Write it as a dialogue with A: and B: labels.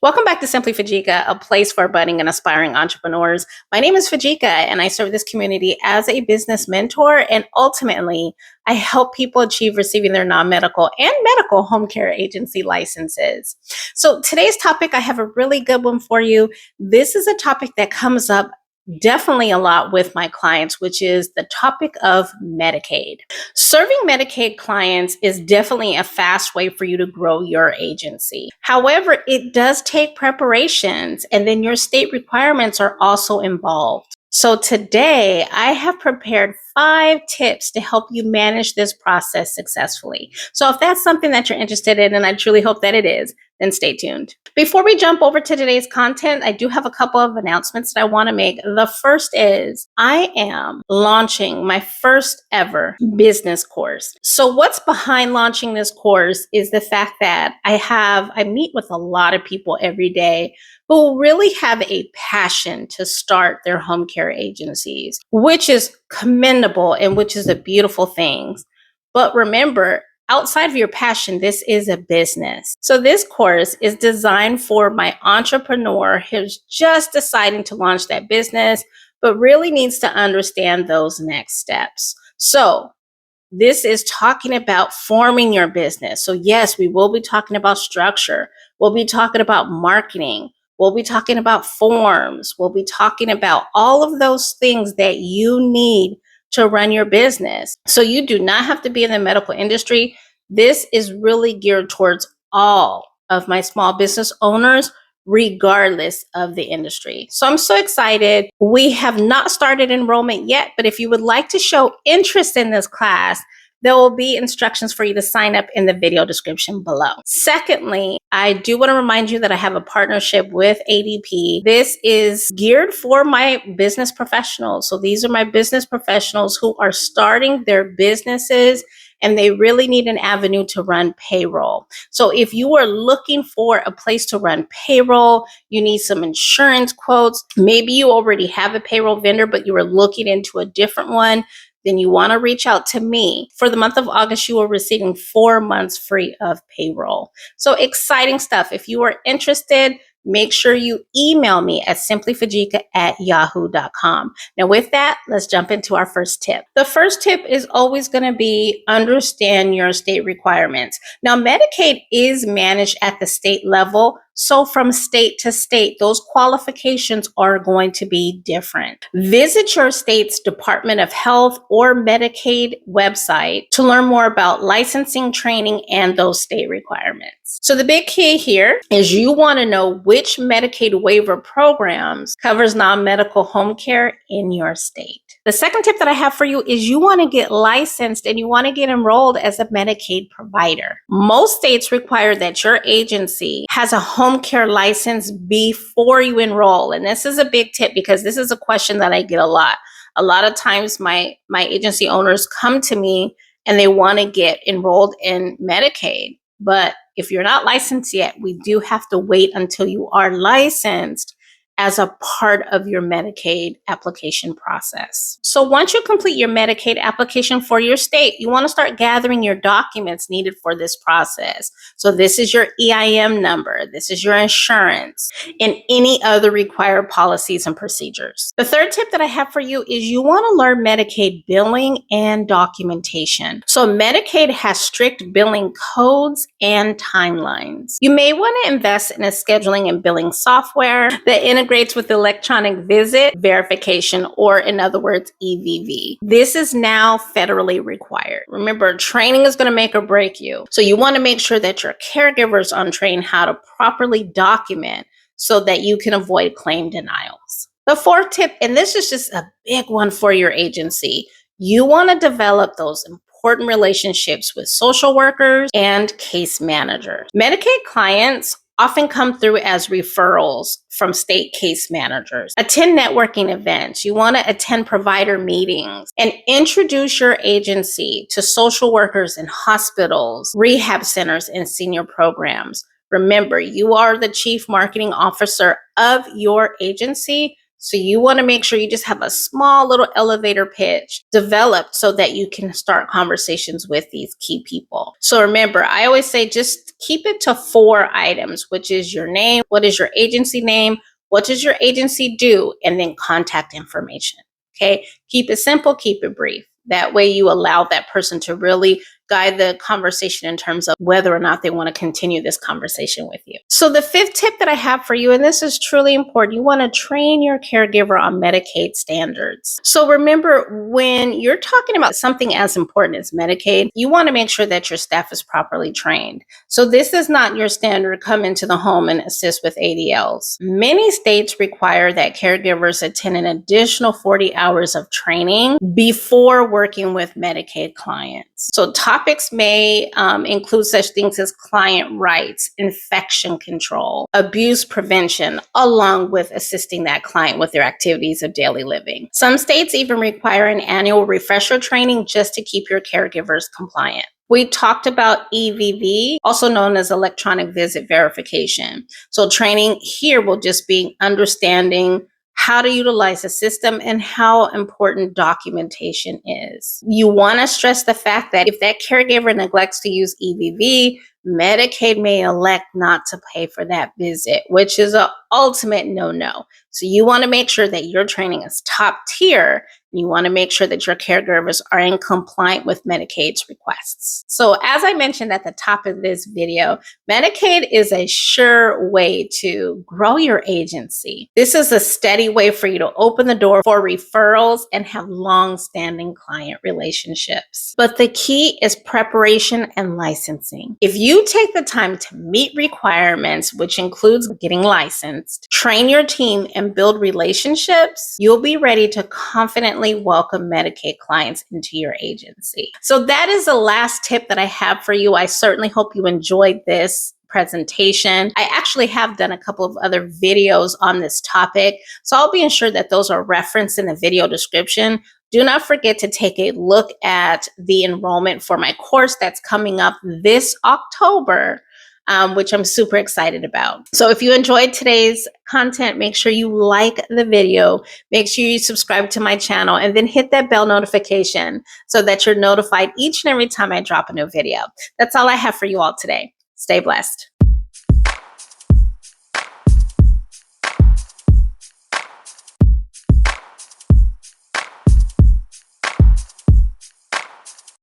A: Welcome back to Simply Fujica, a place for budding and aspiring entrepreneurs. My name is Fujica, and I serve this community as a business mentor. And ultimately, I help people achieve receiving their non-medical and medical home care agency licenses. So today's topic, I have a really good one for you. This is a topic that comes up definitely a lot with my clients, which is the topic of Medicaid. Serving Medicaid clients is definitely a fast way for you to grow your agency. However, it does take preparations, and then your state requirements are also involved. So today, I have prepared 5 tips to help you manage this process successfully. So if that's something that you're interested in, and I truly hope that it is, then stay tuned. Before we jump over to today's content, I do have a couple of announcements that I want to make. The first is I am launching my first ever business course. So what's behind launching this course is the fact that I meet with a lot of people every day who really have a passion to start their home care agencies, which is commendable and which is a beautiful thing. But remember, outside of your passion, this is a business. So this course is designed for my entrepreneur who's just deciding to launch that business, but really needs to understand those next steps. So this is talking about forming your business. So yes, we will be talking about structure. We'll be talking about marketing. We'll be talking about forms. We'll be talking about all of those things that you need to run your business. So you do not have to be in the medical industry. This is really geared towards all of my small business owners, regardless of the industry. So I'm so excited. We have not started enrollment yet, but if you would like to show interest in this class, there will be instructions for you to sign up in the video description below. Secondly, I do want to remind you that I have a partnership with ADP. This is geared for my business professionals. So these are my business professionals who are starting their businesses and they really need an avenue to run payroll. So if you are looking for a place to run payroll, you need some insurance quotes, maybe you already have a payroll vendor, but you are looking into a different one, then you want to reach out to me. For the month of August, you are receiving 4 months free of payroll. So exciting stuff. If you are interested, make sure you email me at simplyfujica@yahoo.com. Now with that, let's jump into our first tip. The first tip is always going to be understand your state requirements. Now Medicaid is managed at the state level. So from state to state, those qualifications are going to be different. Visit your state's Department of Health or Medicaid website to learn more about licensing, training, and those state requirements. So the big key here is you want to know which Medicaid waiver programs covers non-medical home care in your state. The second tip that I have for you is you want to get licensed and you want to get enrolled as a Medicaid provider. Most states require that your agency has a home care license before you enroll. And this is a big tip because this is a question that I get a lot. A lot of times my agency owners come to me and they want to get enrolled in Medicaid. But if you're not licensed yet, we do have to wait until you are licensed as a part of your Medicaid application process. So once you complete your Medicaid application for your state, you want to start gathering your documents needed for this process. So this is your EIN number, this is your insurance, and any other required policies and procedures. The third tip that I have for you is you want to learn Medicaid billing and documentation. So Medicaid has strict billing codes and timelines. You may want to invest in a scheduling and billing software that integrates with electronic visit verification, or in other words, EVV. This is now federally required. Remember, training is going to make or break you. So you want to make sure that your caregivers are trained how to properly document so that you can avoid claim denials. The fourth tip, and this is just a big one for your agency, you want to develop those important relationships with social workers and case managers. Medicaid clients often come through as referrals from state case managers. Attend networking events. You want to attend provider meetings and introduce your agency to social workers in hospitals, rehab centers, and senior programs. Remember, you are the chief marketing officer of your agency, So you want to make sure you just have a small little elevator pitch developed so that you can start conversations with these key people. So remember, I always say just keep it to 4 items, which is your name, what is your agency name, what does your agency do, and then contact information. Okay, keep it simple, keep it brief. That way you allow that person to really guide the conversation in terms of whether or not they want to continue this conversation with you. So the 5th tip that I have for you, and this is truly important, you want to train your caregiver on Medicaid standards. So remember, when you're talking about something as important as Medicaid, you want to make sure that your staff is properly trained. So this is not your standard come into the home and assist with ADLs. Many states require that caregivers attend an additional 40 hours of training before working with Medicaid clients. So topics may include such things as client rights, infection control, abuse prevention, along with assisting that client with their activities of daily living. Some states even require an annual refresher training just to keep your caregivers compliant. We talked about EVV, also known as electronic visit verification. So training here will just be understanding how to utilize the system and how important documentation is. You want to stress the fact that if that caregiver neglects to use EVV, Medicaid may elect not to pay for that visit, which is an ultimate no-no. So you want to make sure that your training is top tier. You want to make sure that your caregivers are in compliant with Medicaid's requests. So as I mentioned at the top of this video, Medicaid is a sure way to grow your agency. This is a steady way for you to open the door for referrals and have long-standing client relationships. But the key is preparation and licensing. If you take the time to meet requirements, which includes getting licensed, train your team, and build relationships, you'll be ready to confidently welcome Medicaid clients into your agency. So that is the last tip that I have for you. I certainly hope you enjoyed this presentation. I actually have done a couple of other videos on this topic, so I'll be ensured that those are referenced in the video description. Do not forget to take a look at the enrollment for my course that's coming up this October, which I'm super excited about. So if you enjoyed today's content, make sure you like the video, make sure you subscribe to my channel, and then hit that bell notification so that you're notified each and every time I drop a new video. That's all I have for you all today. Stay blessed.